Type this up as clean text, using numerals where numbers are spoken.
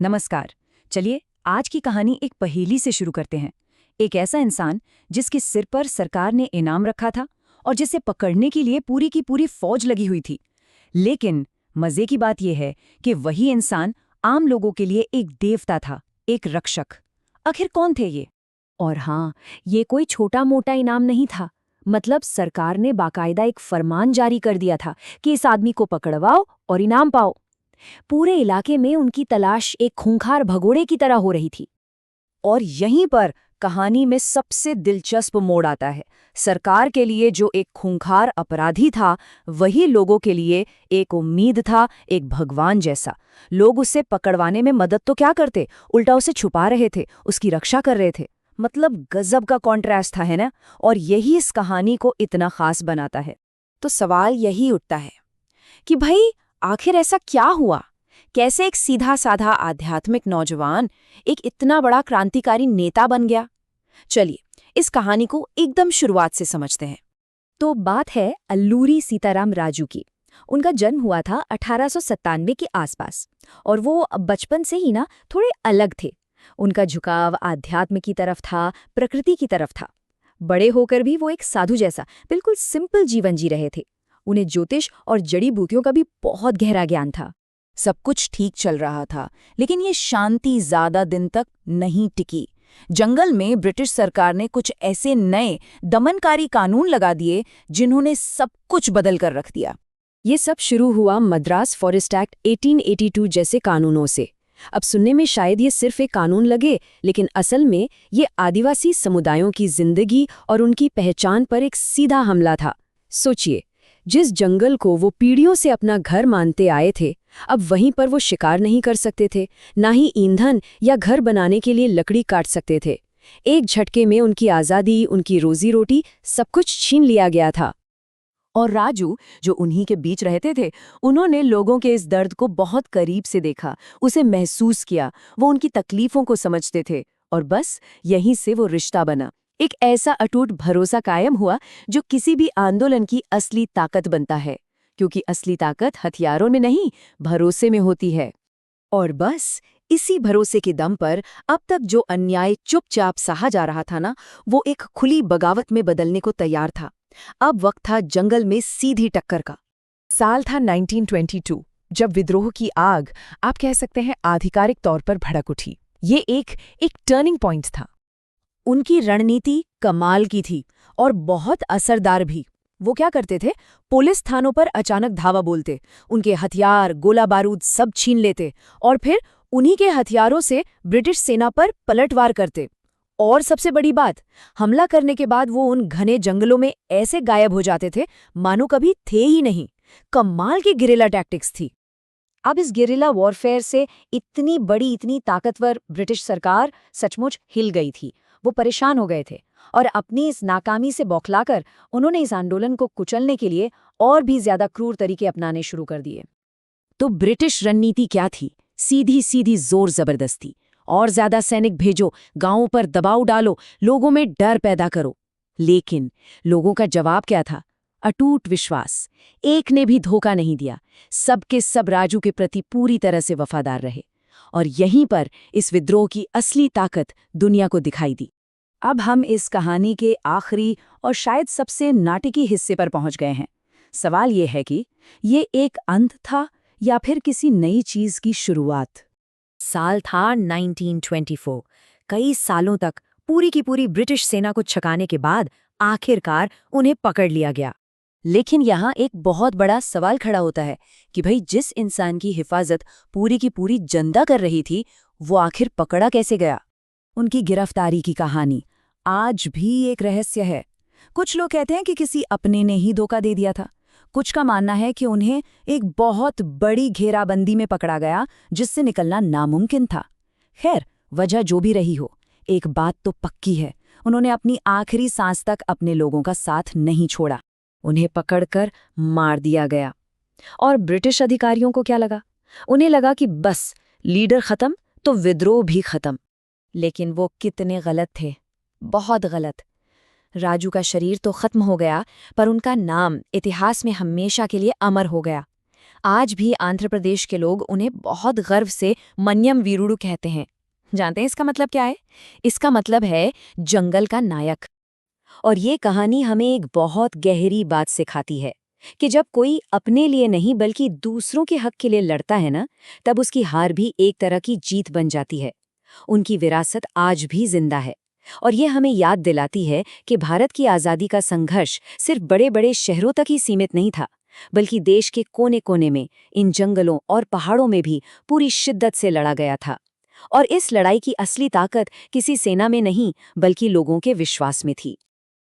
नमस्कार। चलिए आज की कहानी एक पहेली से शुरू करते हैं। एक ऐसा इंसान जिसके सिर पर सरकार ने इनाम रखा था और जिसे पकड़ने के लिए पूरी की पूरी फौज लगी हुई थी। लेकिन मजे की बात यह है कि वही इंसान आम लोगों के लिए एक देवता था, एक रक्षक। आखिर कौन थे ये? और हाँ, ये कोई छोटा मोटा इनाम नहीं था। मतलब सरकार ने बाकायदा एक फरमान जारी कर दिया था कि इस आदमी को पकड़वाओ और इनाम पाओ। पूरे इलाके में उनकी तलाश एक खूंखार भगोड़े की तरह हो रही थी। और यहीं पर कहानी में सबसे दिलचस्प मोड़ आता है। सरकार के लिए जो एक खूंखार अपराधी था, वही लोगों के लिए एक उम्मीद था, एक भगवान जैसा। लोग उसे पकड़वाने में मदद तो क्या करते, उल्टा उसे छुपा रहे थे, उसकी रक्षा कर रहे थे। मतलब गजब का कॉन्ट्रास्ट था, है ना? और यही इस कहानी को इतना खास बनाता है। तो सवाल यही उठता है कि भाई आखिर ऐसा क्या हुआ? कैसे एक सीधा साधा आध्यात्मिक नौजवान एक इतना बड़ा क्रांतिकारी नेता बन गया? चलिए इस कहानी को एकदम शुरुआत से समझते हैं। तो बात है अल्लूरी सीताराम राजू की। उनका जन्म हुआ था 1897 के आसपास और वो बचपन से ही ना थोड़े अलग थे। उनका झुकाव आध्यात्म की तरफ था, प्रकृति की तरफ था। बड़े होकर भी वो एक साधु जैसा बिल्कुल सिंपल जीवन जी रहे थे। उन्हें ज्योतिष और जड़ी बूटियों का भी बहुत गहरा ज्ञान था। सब कुछ ठीक चल रहा था, लेकिन ये शांति ज्यादा दिन तक नहीं टिकी। जंगल में ब्रिटिश सरकार ने कुछ ऐसे नए दमनकारी कानून लगा दिए जिन्होंने सब कुछ बदल कर रख दिया। ये सब शुरू हुआ मद्रास फॉरेस्ट एक्ट 1882 जैसे कानूनों से। अब सुनने में शायद ये सिर्फ एक कानून लगे, लेकिन असल में ये आदिवासी समुदायों की जिंदगी और उनकी पहचान पर एक सीधा हमला था। सोचिए, जिस जंगल को वो पीढ़ियों से अपना घर मानते आए थे, अब वहीं पर वो शिकार नहीं कर सकते थे, ना ही ईंधन या घर बनाने के लिए लकड़ी काट सकते थे। एक झटके में उनकी आज़ादी, उनकी रोजी रोटी, सब कुछ छीन लिया गया था। और राजू, जो उन्हीं के बीच रहते थे, उन्होंने लोगों के इस दर्द को बहुत करीब से देखा, उसे महसूस किया। वो उनकी तकलीफों को समझते थे और बस यहीं से वो रिश्ता बना। एक ऐसा अटूट भरोसा कायम हुआ जो किसी भी आंदोलन की असली ताकत बनता है, क्योंकि असली ताकत हथियारों में नहीं, भरोसे में होती है। और बस इसी भरोसे के दम पर अब तक जो अन्याय चुपचाप सहा जा रहा था ना, वो एक खुली बगावत में बदलने को तैयार था। अब वक्त था जंगल में सीधी टक्कर का। साल था 1922, जब विद्रोह की आग, आप कह सकते हैं, आधिकारिक तौर पर भड़क उठी। ये एक टर्निंग पॉइंट था। उनकी रणनीति कमाल की थी और बहुत असरदार भी। वो क्या करते थे, पुलिस थानों पर अचानक धावा बोलते, उनके हथियार, गोला बारूद सब छीन लेते और फिर उन्हीं के हथियारों से ब्रिटिश सेना पर पलटवार करते। और सबसे बड़ी बात, हमला करने के बाद वो उन घने जंगलों में ऐसे गायब हो जाते थे मानो कभी थे ही नहीं। कमाल की गिरिला टैक्टिक्स थी। अब इस गिरिला वॉरफेयर से इतनी बड़ी, इतनी ताकतवर ब्रिटिश सरकार सचमुच हिल गई थी। वो परेशान हो गए थे और अपनी इस नाकामी से बौखलाकर उन्होंने इस आंदोलन को कुचलने के लिए और भी ज्यादा क्रूर तरीके अपनाने शुरू कर दिए। तो ब्रिटिश रणनीति क्या थी? सीधी सीधी जोर जबरदस्ती। और ज्यादा सैनिक भेजो, गांवों पर दबाव डालो, लोगों में डर पैदा करो। लेकिन लोगों का जवाब क्या था? अटूट विश्वास। एक ने भी धोखा नहीं दिया। सबके सब राजू के प्रति पूरी तरह से वफादार रहे। और यहीं पर इस विद्रोह की असली ताकत दुनिया को दिखाई दी। अब हम इस कहानी के आखिरी और शायद सबसे नाटकीय हिस्से पर पहुंच गए हैं। सवाल ये है कि ये एक अंत था या फिर किसी नई चीज की शुरुआत? साल था 1924। कई सालों तक पूरी की पूरी ब्रिटिश सेना को छकाने के बाद आखिरकार उन्हें पकड़ लिया गया। लेकिन यहाँ एक बहुत बड़ा सवाल खड़ा होता है कि भाई जिस इंसान की हिफाजत पूरी की पूरी जनता कर रही थी, वो आखिर पकड़ा कैसे गया? उनकी गिरफ्तारी की कहानी आज भी एक रहस्य है। कुछ लोग कहते हैं कि किसी अपने ने ही धोखा दे दिया था। कुछ का मानना है कि उन्हें एक बहुत बड़ी घेराबंदी में पकड़ा गया जिससे निकलना नामुमकिन था। खैर, वजह जो भी रही हो, एक बात तो पक्की है, उन्होंने अपनी आखिरी सांस तक अपने लोगों का साथ नहीं छोड़ा। उन्हें पकड़कर मार दिया गया। और ब्रिटिश अधिकारियों को क्या लगा? उन्हें लगा कि बस लीडर खत्म तो विद्रोह भी खत्म। लेकिन वो कितने गलत थे, बहुत गलत। राजू का शरीर तो खत्म हो गया, पर उनका नाम इतिहास में हमेशा के लिए अमर हो गया। आज भी आंध्र प्रदेश के लोग उन्हें बहुत गर्व से मन्यम वीरुडु कहते हैं। जानते हैं इसका मतलब क्या है? इसका मतलब है जंगल का नायक। और ये कहानी हमें एक बहुत गहरी बात सिखाती है कि जब कोई अपने लिए नहीं बल्कि दूसरों के हक के लिए लड़ता है ना, तब उसकी हार भी एक तरह की जीत बन जाती है। उनकी विरासत आज भी जिंदा है और ये हमें याद दिलाती है कि भारत की आज़ादी का संघर्ष सिर्फ बड़े-बड़े शहरों तक ही सीमित नहीं था, बल्कि देश के कोने-कोने में, इन जंगलों और पहाड़ों में भी पूरी शिद्दत से लड़ा गया था। और इस लड़ाई की असली ताकत किसी सेना में नहीं, बल्कि लोगों के विश्वास में थी।